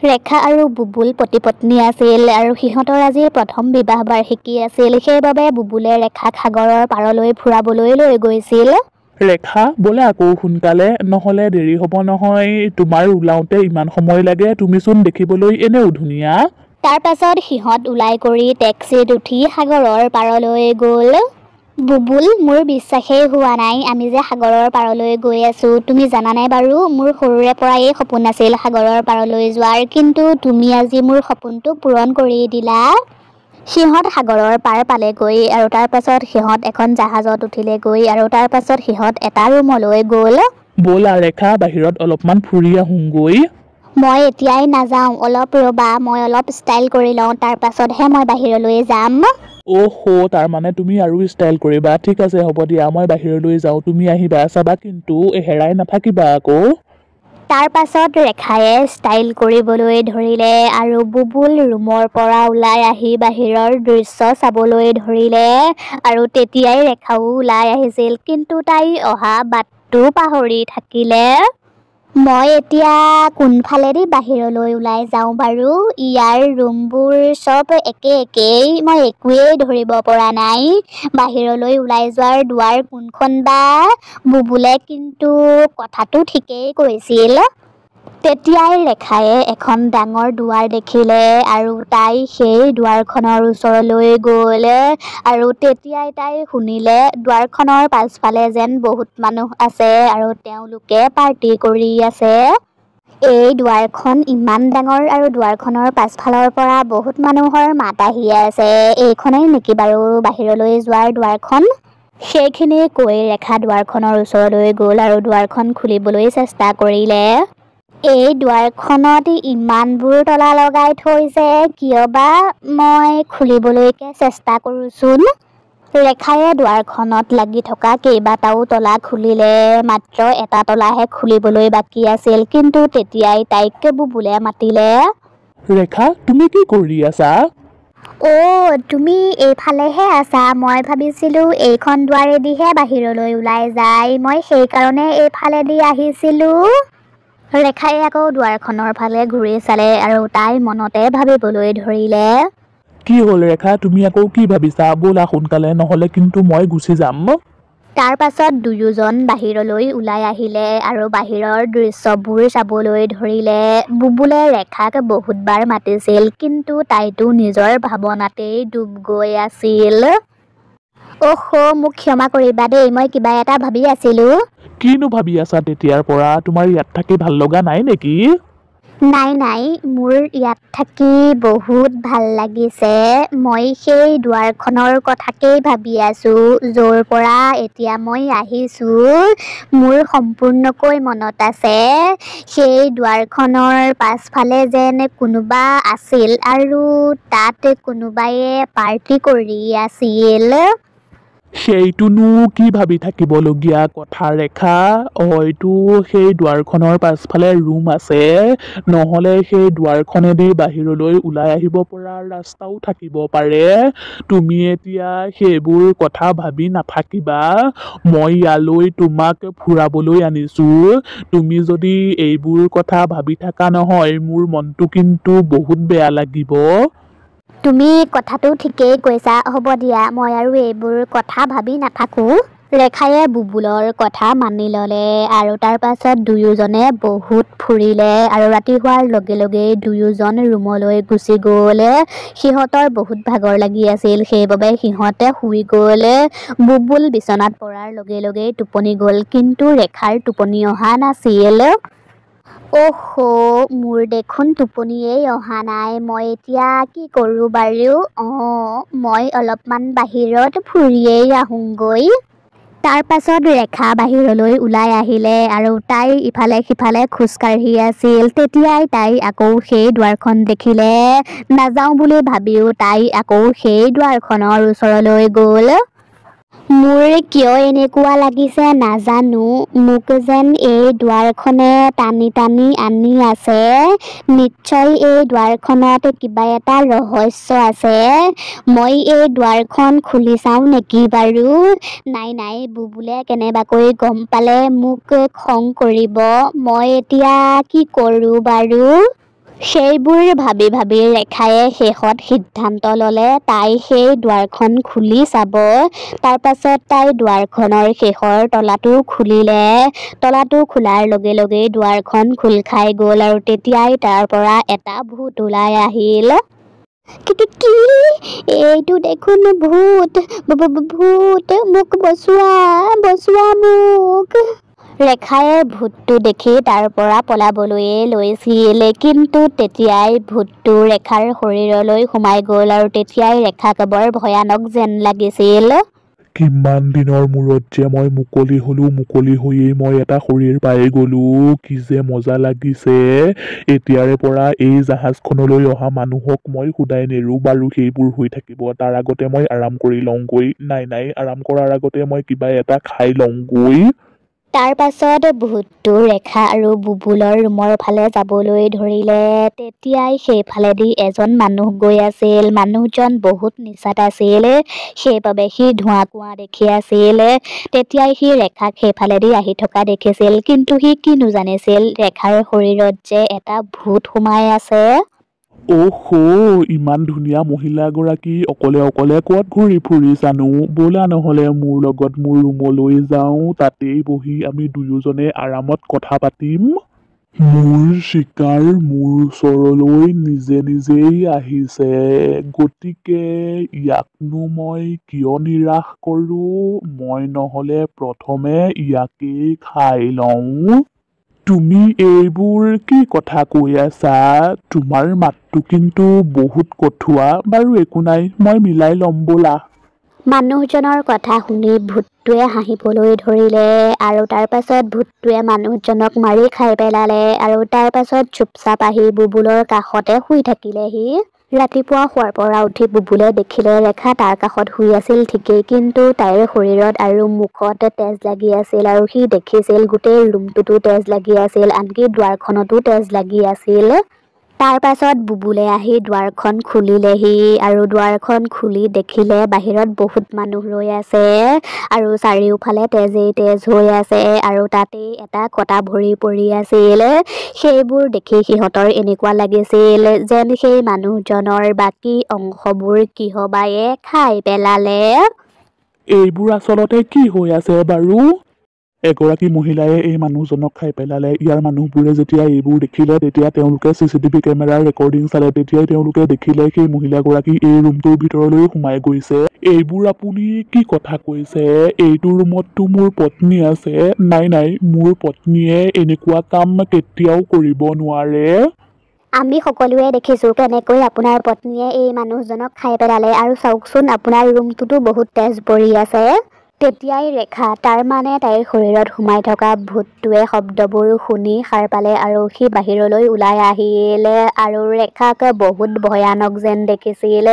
ৰেখা আৰু বুবুল পতি-পত্নী আছিল আৰু সিহঁতৰ আজি প্ৰথম বিবাহ বাৰ্ষিকী আছিল। সেইবাবে বুবুলে ৰেখাক সাগৰৰ পাৰলৈ ফুৰাবলৈ লৈ গৈছিল। ৰেখা বোলে আকৌ সোনকালে, নহলে দেৰি হব নহয়। তোমাৰ ওলাওতে ইমান সময় লাগে, তুমিচোন দেখিবলৈ এনেও ধুনীয়া। তাৰ পাছত সিহঁত ওলাই কৰি টেক্সিত উঠি সাগৰৰ পাৰলৈ গ'ল। বুবুল, মোৰ বিশ্বাসেই হোৱা নাই আমি যে সাগৰৰ পাৰলৈ গৈ আছো। তুমি জানানে বাৰু, মোৰ সৰুৰে পৰাই সপোন আছিল সাগৰৰ পাৰলৈ যোৱাৰ, কিন্তু তুমি আজি মোৰ সপোনটো পূৰণ কৰি দিলা। সিহঁত সাগৰৰ পাৰ পালেগৈ আৰু তাৰ পাছত সিহঁত এখন জাহাজত উঠিলেগৈ আৰু তাৰ পাছত সিহঁত এটা ৰুমলৈ গ'ল। ব'লা ৰেখা, বাহিৰত অলপমান ফুৰি আহোঁগৈ। মই এতিয়াই নাযাওঁ, অলপ ৰ'বা, মই অলপ ষ্টাইল কৰি লওঁ, তাৰ পাছতহে মই বাহিৰলৈ যাম। তাৰমানে তুমি আৰু ষ্টাইল কৰিবা। ঠিক আছে, হ'ব দিয়া, মই বাহিৰলৈ যাওঁ, তুমি আহিবা। চাবা কিন্তু হেৰাই নাথাকিবা আকৌ। তাৰ পাছত ৰেখায়ে ষ্টাইল কৰিবলৈ ধৰিলে আৰু বুবুল ৰুমৰ পৰা ওলাই আহি বাহিৰৰ দৃশ্য চাবলৈ ধৰিলে আৰু তেতিয়াই ৰেখাও ওলাই আহিছিল, কিন্তু তাই অহা বাটটো পাহৰি থাকিলে। মই এতিয়া কোনফালেদি বাহিৰলৈ ওলাই যাওঁ বাৰু? ইয়াৰ ৰুমবোৰ চব একেই, মই একোৱেই ধৰিব পৰা নাই। বাহিৰলৈ ওলাই যোৱাৰ দুৱাৰ কোনখন বা? বুবুলে কিন্তু কথাটো ঠিকেই কৈছিল। তেতিয়াই ৰেখায়ে এখন ডাঙৰ দুৱাৰ দেখিলে আৰু তাই সেই দুৱাৰখনৰ ওচৰলৈ গ'ল আৰু তেতিয়াই তাই শুনিলে দুৱাৰখনৰ পাছফালে যেন বহুত মানুহ আছে আৰু তেওঁলোকে পাৰ্টি কৰি আছে। এই দুৱাৰখন ইমান ডাঙৰ আৰু দুৱাৰখনৰ পাছফালৰ পৰা বহুত মানুহৰ মাত আহি আছে। এইখনেই নেকি বাৰু বাহিৰলৈ যোৱাৰ দুৱাৰখন? সেইখিনি কৈ ৰেখা দুৱাৰখনৰ ওচৰলৈ গ'ল আৰু দুৱাৰখন খুলিবলৈ চেষ্টা কৰিলে। এই দুৱাৰখনত ইমানবোৰ তলা লগাই থৈছে কিয় বা? মই খুলিবলৈকে চেষ্টা কৰোঁচোন। ৰেখায়ে দুৱাৰখনত লাগি থকা কেইবাটাও তলা খুলিলে, মাত্ৰ এটা তলাহে খুলিবলৈ বাকী আছিল, কিন্তু তেতিয়াই তাইক বুবুলে মাতিলে। ৰেখা, তুমি কি কৰি আছা? তুমি এইফালেহে আছা? মই ভাবিছিলোঁ এইখন দুৱাৰেদিহে বাহিৰলৈ ওলাই যায়, মই সেইকাৰণে এইফালেদি আহিছিলোঁ। ৰেখায়ে আকৌ দুৱাৰখনৰ ফালে ঘূৰি চালে আৰু তাই মনতে ভাবিবলৈ ধৰিলে। কি হ'ল ৰেখা, তুমি আকৌ কি ভাবিছা? ব'লা সোনকালে, নহলে কিন্তু মই গুচি যাম। তাৰ পাছত দুয়োজন বাহিৰলৈ ওলাই আহিলে আৰু বাহিৰৰ দৃশ্যবোৰ চাবলৈ ধৰিলে। বুবুলে ৰেখাক বহুতবাৰ মাতিছিল, কিন্তু তাইতো নিজৰ ভাৱনাতেই ডুব গৈ আছিল। মোক ক্ষমা কৰিবা দেই, মই কিবা এটা ভাবি আছিলোঁ। কিনো ভাবি আছা তেতিয়াৰ পৰা? তোমাৰ ইয়াত থাকি ভাল লগা নাই নেকি? নাই, মোৰ ইয়াত থাকি বহুত ভাল লাগিছে। মই সেই দুৱাৰখনৰ কথাকেই ভাবি আছোঁ, য'ৰ পৰা এতিয়া মই আহিছোঁ। মোৰ সম্পূৰ্ণকৈ মনত আছে, সেই দুৱাৰখনৰ পাছফালে যেন কোনোবা আছিল আৰু তাত কোনোবায়ে পাৰ্টি কৰি আছিল। সেইটোনো কি ভাবি থাকিবলগীয়া কথা ৰেখা? হয়তো সেই দুৱাৰখনৰ পাছফালে ৰুম আছে, নহলে সেই দুৱাৰখনেদি বাহিৰলৈ ওলাই আহিব পৰা ৰাস্তাও থাকিব পাৰে। তুমি এতিয়া সেইবোৰ কথা ভাবি নাথাকিবা। মই ইয়ালৈ তোমাক ফুৰাবলৈ আনিছো। তুমি যদি এইবোৰ কথা ভাবি থাকা নহয়, মোৰ মনটো কিন্তু বহুত বেয়া লাগিব। তুমি কথাটো ঠিকেই কৈছা, হ'ব দিয়া, মই আৰু এইবোৰ কথা ভাবি নাথাকোঁ। ৰেখায়ে বুবুলৰ কথা মানি ল'লে আৰু তাৰ পাছত দুয়োজনে বহুত ফুৰিলে আৰু ৰাতি হোৱাৰ লগে লগেই দুয়োজন ৰুমলৈ গুচি গ'ল। সিহঁতৰ বহুত ভাগৰ লাগি আছিল, সেইবাবে সিহঁতে শুই গ'ল। বুবুল বিচনাত পৰাৰ লগে লগেই টোপনি গ'ল, কিন্তু ৰেখাৰ টোপনি অহা নাছিল। মোৰ দেখোন টোপনিয়েই অহা নাই, মই এতিয়া কি কৰোঁ বাৰু? মই অলপমান বাহিৰত ফুৰিয়েই আহোঁগৈ। তাৰ পাছত ৰেখা বাহিৰলৈ ওলাই আহিলে আৰু তাই ইফালে সিফালে খোজকাঢ়ি আছিল। তেতিয়াই তাই আকৌ সেই দুৱাৰখন দেখিলে। নাযাওঁ বুলি ভাবিও তাই আকৌ সেই দুৱাৰখনৰ ওচৰলৈ গ'ল। মোৰ কিয় এনেকুৱা লাগিছে নাজানো, মোক যেন এই দুৱাৰখনে টানি টানি আনি আছে। নিশ্চয় এই দুৱাৰখনত কিবা এটা ৰহস্য আছে। মই এই দুৱাৰখন খুলি চাওঁ নেকি বাৰু? নাই, বুবুলে কেনেবাকৈ গম পালে মোক খং কৰিব। মই এতিয়া কি কৰোঁ বাৰু? সেইবোৰ ভাবি ভাবি ৰেখায়ে শেষত সিদ্ধান্ত ল'লে তাই সেই দুৱাৰখন খুলি চাব। তাৰ পাছত তাই দুৱাৰখনৰ শেষৰ তলাটো খুলিলে। তলাটো খোলাৰ লগে লগেই দুৱাৰখন খোল খাই গ'ল আৰু তেতিয়াই তাৰ পৰা এটা ভূত ওলাই আহিল। কি এইটো দেখোন ভূত, ভূত, মোক বচোৱা মোক। ৰেখায়ে ভূতটো দেখি তাৰ পৰা পলাবলৈয়ে লৈছিল, কিন্তু তেতিয়াই ভূতটো ৰেখাৰ শৰীৰলৈ সোমাই গ'ল আৰু তেতিয়াই ৰেখাক বৰ ভয়ানক যেন লাগিছিল। কিমান দিনৰ মূৰত যে মই মুকলি হ'লো, মুকলি হৈয়েই মই এটা শৰীৰ পাই গ'লো। কি যে মজা লাগিছে। এতিয়াৰে পৰা এই জাহাজখনলৈ অহা মানুহক মই শুদাই নেৰো বাৰু, সেইবোৰ হৈ থাকিব। তাৰ আগতে মই আৰাম কৰি লওঁগৈ। নাই, আৰাম কৰাৰ আগতে মই কিবা এটা খাই লওঁগৈ। তাৰ পাছত ভূতটো ৰেখা আৰু বুবুলৰ ৰুমৰ ফালে যাবলৈ ধৰিলে। তেতিয়াই সেইফালেদি এজন মানুহ গৈ আছিল। মানুহজন বহুত নিচাত আছিল, সেইবাবে সি ধোঁৱা-কোঁৱা দেখি আছিল। তেতিয়াই সি ৰেখাক সেইফালেদি আহি থকা দেখিছিল, কিন্তু সি কিনো জানিছিল ৰেখাৰ শৰীৰত যে এটা ভূত সোমাই আছে। ইমান ধুনীয়া মহিলাগৰাকী অকলে অকলে ক'ত ঘূৰি ফুৰিছানো? ব'লা নহ'লে মোৰ লগত মোৰ ৰুমলৈ যাওঁ, তাতেই বহি আমি দুয়োজনে আৰামত কথা পাতিম। মোৰ চিকাৰ মোৰ ওচৰলৈ নিজে নিজেই আহিছে, গতিকে ইয়াকনো মই কিয় নিৰাশ কৰোঁ? মই নহ'লে প্ৰথমে ইয়াকেই খাই লওঁ। তুমি এইবোৰ কি কথা কৈ আছা? তোমাৰ মাতটো কিন্তু বহুত কঠুৱা। বাৰু একো নাই, মই মিলাই ল'ম ব'লা। মানুহজনৰ কথা শুনি ভূতটোৱে হাঁহিবলৈ ধৰিলে আৰু তাৰ পাছত ভূতটোৱে মানুহজনক মাৰি খাই পেলালে আৰু তাৰ পাছত চুপচাপ আহি বুবুলৰ কাষতে শুই থাকিলেহি। ৰাতিপুৱা শুৱাৰ পৰা উঠি বুবুলে দেখিলে ৰেখা তাৰ কাষত শুই আছিল ঠিকেই, কিন্তু তাইৰ শৰীৰত আৰু মুখত তেজ লাগি আছিল আৰু সি দেখিছিল গোটেই ৰুমটোতো তেজ লাগি আছিল, আনকি দুৱাৰখনতো তেজ লাগি আছিল। তাৰ পাছত বুবুলে আহি দুৱাৰখন খুলিলেহি আৰু দুৱাৰখন খুলি দেখিলে বাহিৰত বহুত মানুহ ৰৈ আছে আৰু চাৰিওফালে তেজেই তেজ হৈ আছে আৰু তাতেই এটা কটা ভৰি পৰি আছিল। সেইবোৰ দেখি সিহঁতৰ এনেকুৱা লাগিছিল যেন সেই মানুহজনৰ বাকী অংশবোৰ কিহবায়ে খাই পেলালে। এইবোৰ আচলতে কি হৈ আছে বাৰু? এগৰাকী মহিলাই এই মানুহজনক খাই পেলালে। ইয়াৰ মানুহবোৰে যেতিয়া এইবোৰ দেখিলে, তেতিয়া তেওঁলোকে CCTV কেমেৰাৰ ৰেকৰ্ডিং চালে। তেতিয়াই তেওঁলোকে দেখিলে সেই মহিলাগৰাকী এই ৰুমটোৰ ভিতৰলৈ সোমাই গৈছে। এইবোৰ আপুনি কি কথা কৈছে? এইটো ৰুমততো মোৰ পত্নী আছে। নাই, মোৰ পত্নীয়ে এনেকুৱা কাম কেতিয়াও কৰিব নোৱাৰে। আমি সকলোৱে দেখিছোঁ কেনেকৈ আপোনাৰ পত্নীয়ে এই মানুহজনক খাই পেলালে, আৰু চাওকচোন আপোনাৰ ৰুমটোতো বহুত তেজ পৰি আছে। তেতিয়াই ৰেখা, তাৰমানে তাইৰ শৰীৰত সোমাই থকা ভূতটোৱে শব্দবোৰ শুনি সাৰ পালে আৰু সি বাহিৰলৈ ওলাই আহিল আৰু ৰেখাক বহুত ভয়ানক যেন দেখিছিল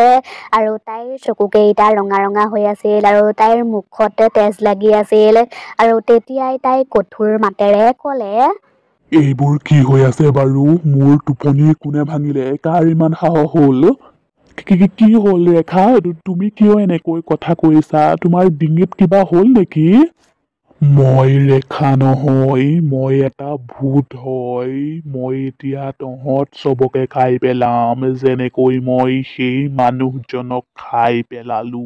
আৰু তাইৰ চকুকেইটা ৰঙা ৰঙা হৈ আছিল আৰু তাইৰ মুখত তেজ লাগি আছিল আৰু তেতিয়াই তাই কঠোৰ মাতেৰে ক'লে, এইবোৰ কি হৈ আছে বাৰু? মোৰ টোপনি কোনে ভাঙিলে? কাৰ ইমান সাহস হ'ল? কি হ'ল ৰেখা? তুমি কিয় এনেকৈ কথা কৈছা? তোমাৰ ডিঙিত কিবা হ'ল নেকি? মই ৰেখা নহয়, মই এটা ভূত হয়। মই এতিয়া তহঁত চবকে খাই পেলাম, যেনেকৈ মই সেই মানুহজনক খাই পেলালো।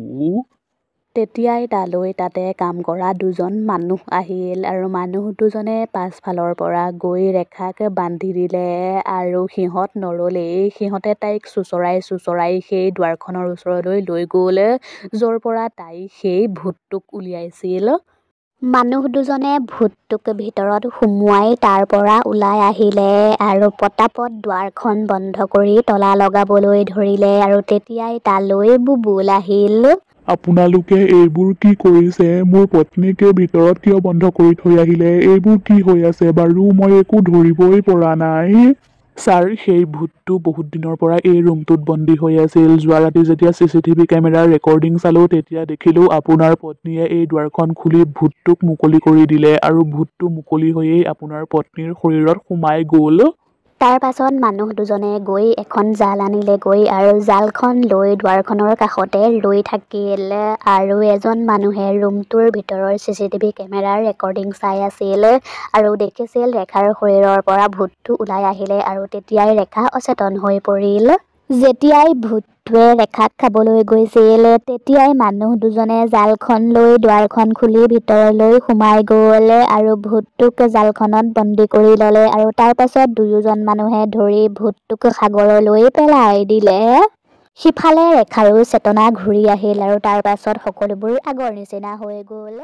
তেতিয়াই তাতে কাম কৰা দুজন মানুহ আহিল আৰু মানুহ দুজনে পাছফালৰ পৰা গৈ ৰেখাক বান্ধি দিলে আৰু সিহঁত নৰলেই, সিহঁতে তাইক চোঁচৰাই সেই দুৱাৰখনৰ ওচৰলৈ লৈ গ'ল, য'ৰ পৰা তাই সেই ভূতটোক উলিয়াইছিল। মানুহ দুজনে ভূতটোক ভিতৰত সুমুৱাই তাৰ পৰা ওলাই আহিলে আৰু পটাপট দুৱাৰখন বন্ধ কৰি তলা লগাবলৈ ধৰিলে আৰু তেতিয়াই তালৈ বুবুল আহিল। আপোনালোকে এইবোৰ কি কৰিছে? মোৰ পত্নীক ভিতৰত কিয় বন্ধ কৰি থৈ আহিলে? এইবোৰ কি হৈ আছে বাৰু? মই একো ধৰিবই পৰা নাই। ছাৰ, সেই ভূতটো বহুত দিনৰ পৰা এই ৰুমটোত বন্দী হৈ আছিল। যোৱা ৰাতি যেতিয়া CCTV কেমেৰাৰ ৰেকৰ্ডিং চালো, তেতিয়া দেখিলো আপোনাৰ পত্নীয়ে এই দুৱাৰখন খুলি ভূতটোক মুকলি কৰি দিলে আৰু ভূতটো মুকলি হৈয়েই আপোনাৰ পত্নীৰ শৰীৰত সোমাই গ'ল। তাৰ পাছত মানুহ দুজনে গৈ এখন জাল আনিলেগৈ আৰু জালখন লৈ দুৱাৰখনৰ কাষতে ৰৈ থাকিল আৰু এজন মানুহে ৰুমটোৰ ভিতৰৰ CCTV কেমেৰাৰ ৰেকৰ্ডিং চাই আছিল আৰু দেখিছিল ৰেখাৰ শৰীৰৰ পৰা ভূতটো ওলাই আহিলে আৰু তেতিয়াই ৰেখা অচেতন হৈ পৰিল। যেতিয়াই ভূতটোৱে ৰেখাক খাবলৈ গৈছিল তেতিয়াই মানুহ দুজনে জালখন লৈ দুৱাৰখন খুলি ভিতৰলৈ সোমাই গ'ল আৰু ভূতটোক জালখনত বন্দী কৰি ল'লে আৰু তাৰ পাছত দুয়োজন মানুহে ধৰি ভূতটোক সাগৰলৈ পেলাই দিলে। সিফালে ৰেখাৰো চেতনা ঘূৰি আহিল আৰু তাৰ পাছত সকলোবোৰ আগৰ নিচিনা হৈ গ'ল।